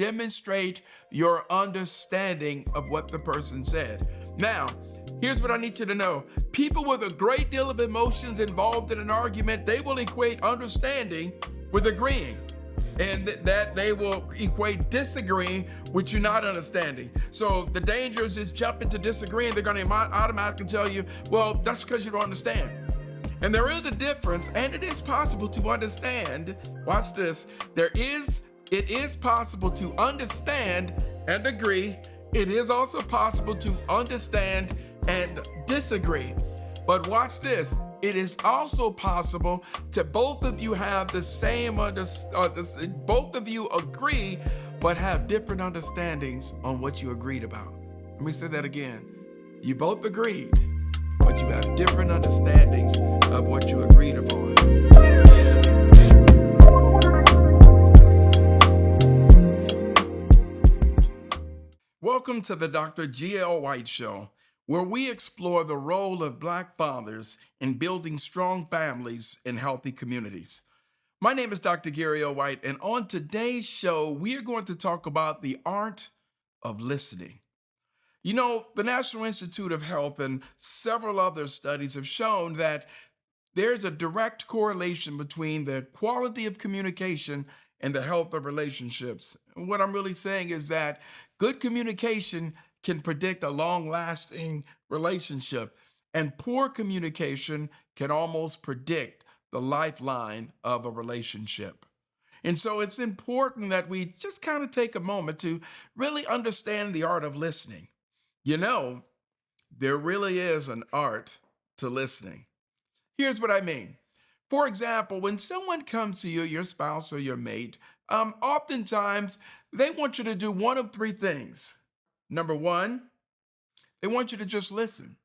demonstrate your understanding of what the person said. Now, here's what I need you to know. People with a great deal of emotions involved in an argument, they will equate understanding with agreeing. And that they will equate disagreeing with you not understanding. So the danger is just jumping to disagreeing. They're going to automatically tell you, well, that's because you don't understand. And there is a difference, and it is possible to understand. Watch this. It is possible to understand and agree. It is also possible to understand and disagree. But watch this. It is also possible to both of you have the same both of you agree, but have different understandings on what you agreed about. Let me say that again. You both agreed, but you have different understandings of what you agreed upon. Welcome to the Dr. G.L. White Show, where we explore the role of Black fathers in building strong families and healthy communities. My name is Dr. Gary O. White, and on today's show, we are going to talk about the art of listening. You know, the National Institute of Health and several other studies have shown that there's a direct correlation between the quality of communication and the health of relationships. And what I'm really saying is that good communication can predict a long-lasting relationship, and poor communication can almost predict the lifeline of a relationship. And so it's important that we just kind of take a moment to really understand the art of listening. You know, there really is an art to listening. Here's what I mean. For example, when someone comes to you, your spouse or your mate, oftentimes they want you to do one of three things. Number one, they want you to just listen,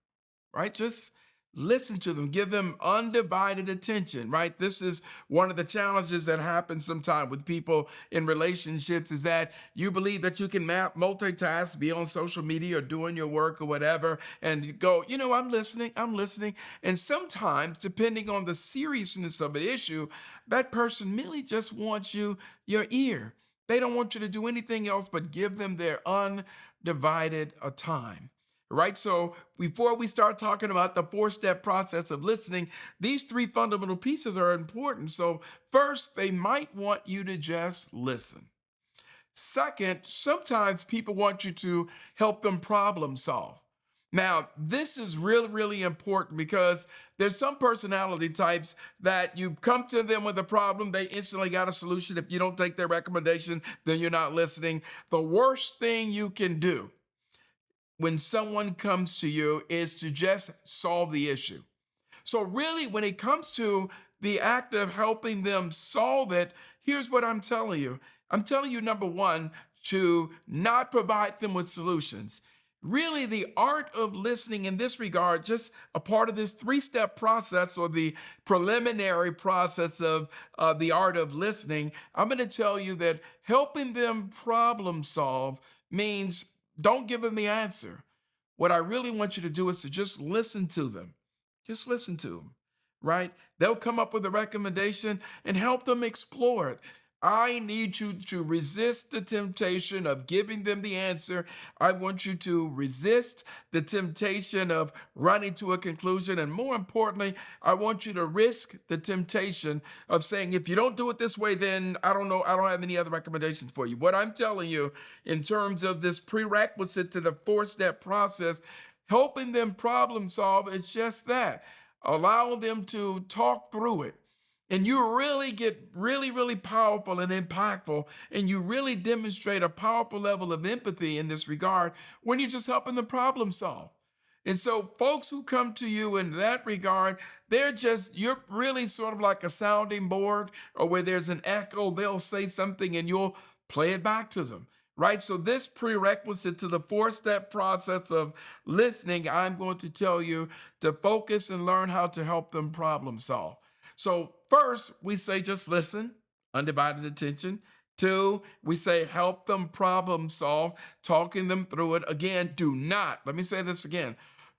right? Just listen to them, give them undivided attention, right? This is one of the challenges that happens sometimes with people in relationships, is that you believe that you can multitask, be on social media or doing your work or whatever, and you go, I'm listening. And sometimes, depending on the seriousness of an issue, that person merely just wants your ear. They don't want you to do anything else but give them their undivided time, right? So before we start talking about the four-step process of listening, these three fundamental pieces are important. So first, they might want you to just listen. Second, sometimes people want you to help them problem solve. Now, this is really, really important because there's some personality types that you come to them with a problem, they instantly got a solution. If you don't take their recommendation, then you're not listening. The worst thing you can do when someone comes to you is to just solve the issue. So really, when it comes to the act of helping them solve it, here's what I'm telling you. I'm telling you, number one, to not provide them with solutions. Really, the art of listening in this regard, just a part of this three-step process or the preliminary process of the art of listening, I'm going to tell you that helping them problem solve means don't give them the answer. What I really want you to do is to just listen to them. Just listen to them, right? They'll come up with a recommendation and help them explore it. I need you to resist the temptation of giving them the answer. I want you to resist the temptation of running to a conclusion. And more importantly, I want you to risk the temptation of saying, if you don't do it this way, then I don't know, I don't have any other recommendations for you. What I'm telling you in terms of this prerequisite to the four-step process, helping them problem solve, is just that. Allow them to talk through it. And you really get really, really powerful and impactful, and you really demonstrate a powerful level of empathy in this regard when you're just helping them problem solve. And so folks who come to you in that regard, you're really sort of like a sounding board, or where there's an echo, they'll say something and you'll play it back to them, right? So this prerequisite to the four-step process of listening, I'm going to tell you to focus and learn how to help them problem solve. So first, we say just listen, undivided attention. Two, we say help them problem solve, talking them through it. Again, let me say this again,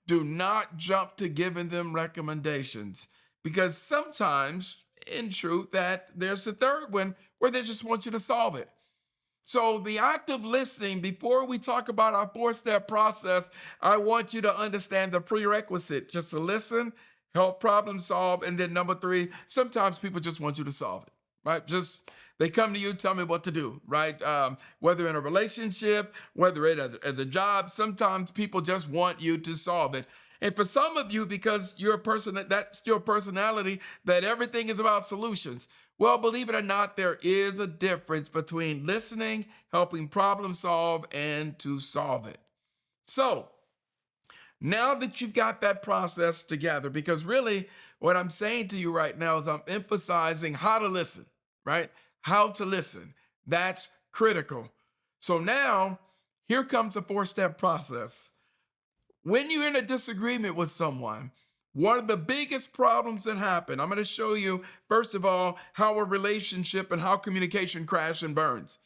do not jump to giving them recommendations, because sometimes, in truth, that there's a third one where they just want you to solve it. So the act of listening, before we talk about our four-step process, I want you to understand the prerequisite, just to listen, help problem solve. And then number three, sometimes people just want you to solve it, right? Just they come to you, tell me what to do, right? Whether in a relationship, whether at the job, sometimes people just want you to solve it. And for some of you, because you're a person that's your personality, that everything is about solutions. Well, believe it or not, there is a difference between listening, helping problem solve, and to solve it. So now that you've got that process together, because really what I'm saying to you right now is I'm emphasizing how to listen, right? How to listen. That's critical. So now here comes a four-step process. When you're in a disagreement with someone, one of the biggest problems that happen, I'm going to show you, first of all, how a relationship and how communication crash and burns.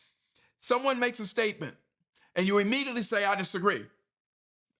Someone makes a statement and you immediately say, I disagree.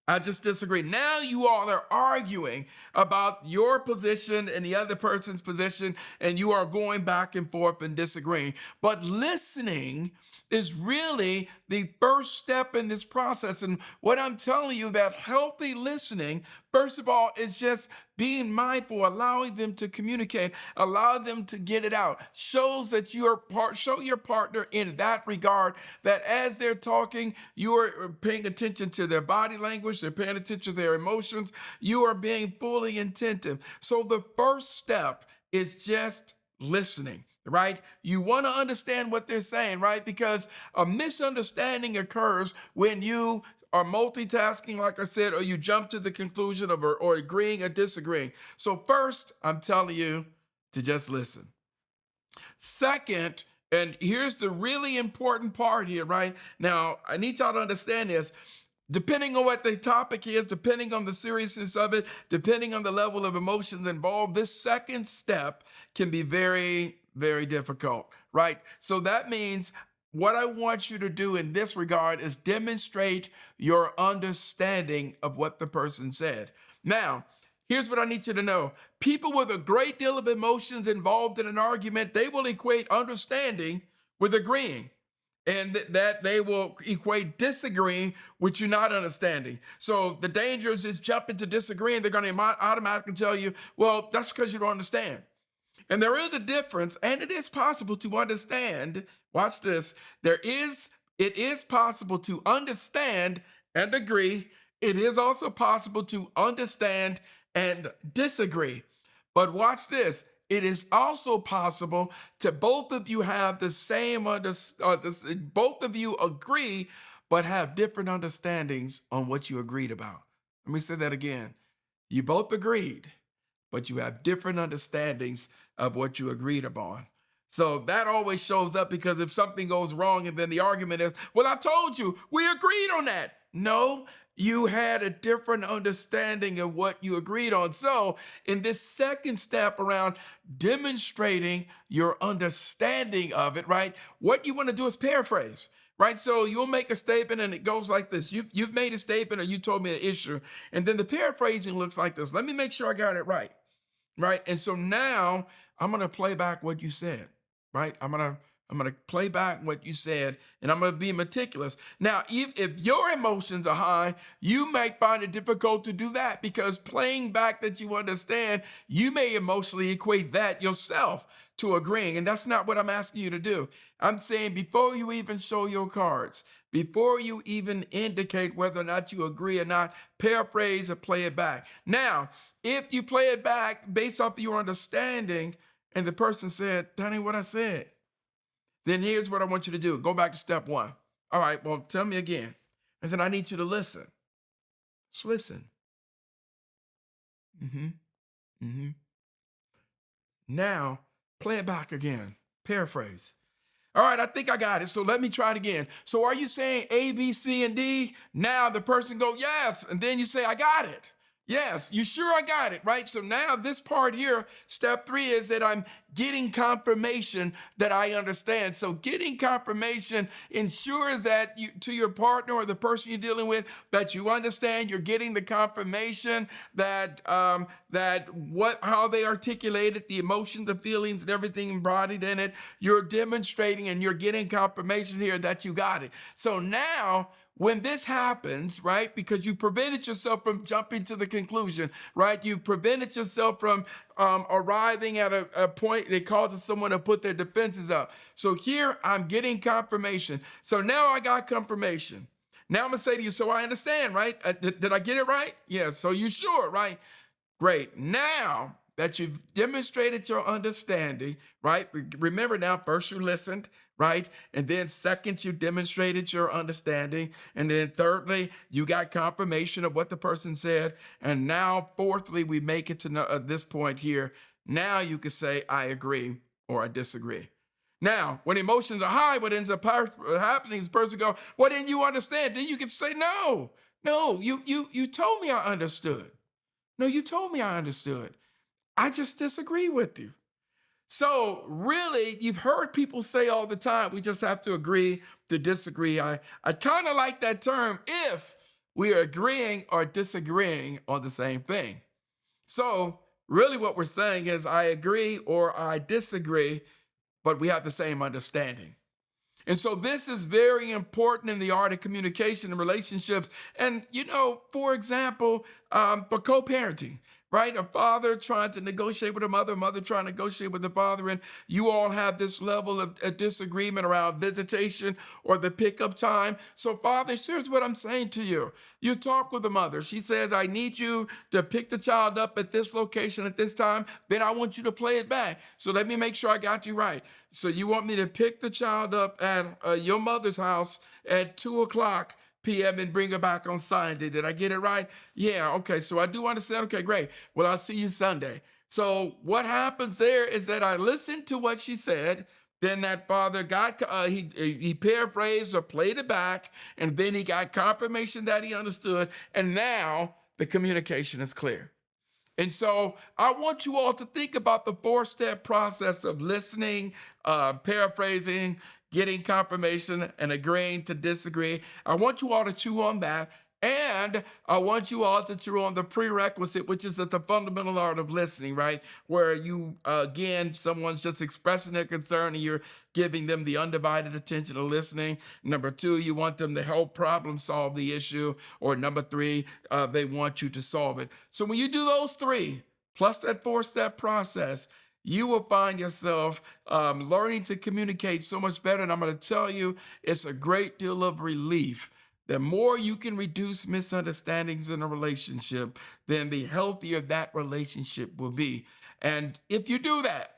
I just disagree. Now you all are arguing about your position and the other person's position, and you are going back and forth and disagreeing. But listening is really the first step in this process. And what I'm telling you, that healthy listening, first of all, is just being mindful, allowing them to communicate, allow them to get it out. Shows that show your partner in that regard that as they're talking, you are paying attention to their body language, they're paying attention to their emotions, you are being fully attentive. So the first step is just listening. Right? You want to understand what they're saying, right? Because a misunderstanding occurs when you are multitasking, like I said, or you jump to the conclusion of or agreeing or disagreeing. So first, I'm telling you to just listen. Second, and here's the really important part here, right? Now, I need y'all to understand this. Depending on what the topic is, depending on the seriousness of it, depending on the level of emotions involved, this second step can be very, very difficult, right? So that means what I want you to do in this regard is demonstrate your understanding of what the person said. Now, here's what I need you to know. People with a great deal of emotions involved in an argument, they will equate understanding with agreeing. And that they will equate disagreeing with you not understanding. So the danger is just jumping to disagreeing. They're going to automatically tell you, well, that's because you don't understand. And there is a difference, and it is possible to understand. Watch this. It is possible to understand and agree. It is also possible to understand and disagree. But watch this. It is also possible to both of you have the same, both of you agree, but have different understandings on what you agreed about. Let me say that again. You both agreed, but you have different understandings of what you agreed upon. So that always shows up, because if something goes wrong and then the argument is, well, I told you, we agreed on that. No, you had a different understanding of what you agreed on. So in this second step around demonstrating your understanding of it, right, what you want to do is paraphrase. Right, so you'll make a statement and it goes like this. You've made a statement, or you told me an issue, and then the paraphrasing looks like this. Let me make sure I got it right. Right, and so now I'm gonna play back what you said. Right, I'm gonna play back what you said, and I'm gonna be meticulous. Now, if your emotions are high, you might find it difficult to do that, because playing back that you understand, you may emotionally equate that yourself to agreeing, and that's not what I'm asking you to do. I'm saying before you even show your cards, before you even indicate whether or not you agree or not, paraphrase or play it back. Now, if you play it back based off of your understanding, and the person said, that ain't what I said, then here's what I want you to do. Go back to step one. All right, well, tell me again. I said, I need you to listen. Just listen. Mm-hmm. Mm-hmm. Now, play it back again. Paraphrase. All right, I think I got it. So let me try it again. So are you saying A, B, C, and D? Now the person go, yes. And then you say, I got it. Yes, you sure I got it, right? So now this part here, step 3 is that I'm getting confirmation that I understand. So getting confirmation ensures that you, to your partner or the person you're dealing with, that you understand. You're getting the confirmation that how they articulated the emotions, the feelings, and everything embodied in it. You're demonstrating and you're getting confirmation here that you got it. So now, when this happens, right, because you prevented yourself from jumping to the conclusion, right? You prevented yourself from arriving at a point that causes someone to put their defenses up. So here I'm getting confirmation. So now I got confirmation. Now I'm gonna say to you, so I understand, right? Did I get it right? Yeah, so you sure, right? Great. Now that you've demonstrated your understanding, right? Remember now, first you listened, right? And then second, you demonstrated your understanding. And then thirdly, you got confirmation of what the person said. And now, fourthly, we make it to this point here. Now you can say, I agree or I disagree. Now, when emotions are high, what ends up happening is the person go, well, then you understand. Then you can say, no, you told me I understood. No, you told me I understood. I just disagree with you. So really, you've heard people say all the time, we just have to agree to disagree. I kind of like that term if we are agreeing or disagreeing on the same thing. So really what we're saying is I agree or I disagree, but we have the same understanding. And so this is very important in the art of communication and relationships. And, for example, for co-parenting, right? A father trying to negotiate with a mother trying to negotiate with the father, and you all have this level of disagreement around visitation or the pickup time. So fathers, here's what I'm saying to you. You talk with the mother. She says, I need you to pick the child up at this location at this time. Then I want you to play it back. So let me make sure I got you right. So you want me to pick the child up at your mother's house at 2:00 p.m. and bring her back on Sunday. Did I get it right? Yeah, okay, so I do understand. Okay, great. Well, I'll see you Sunday. So what happens there is that I listened to what she said. Then that father got, he paraphrased or played it back, and then he got confirmation that he understood, and now the communication is clear. And so I want you all to think about the 4-step process of listening, paraphrasing, getting confirmation, and agreeing to disagree. I want you all to chew on that. And I want you all to chew on the prerequisite, which is the fundamental art of listening, right? Where you, again, someone's just expressing their concern and you're giving them the undivided attention of listening. Number 2, you want them to help problem solve the issue. Or number 3, they want you to solve it. So when you do those 3, plus that 4-step process, you will find yourself learning to communicate so much better. And I'm going to tell you, it's a great deal of relief. The more you can reduce misunderstandings in a relationship, then the healthier that relationship will be. And if you do that,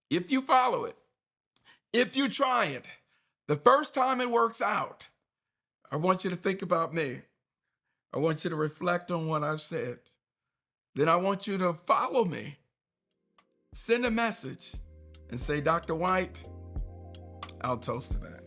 if you follow it, if you try it, the first time it works out, I want you to think about me. I want you to reflect on what I've said. Then I want you to follow me. Send a message and say, Dr. White, I'll toast to that.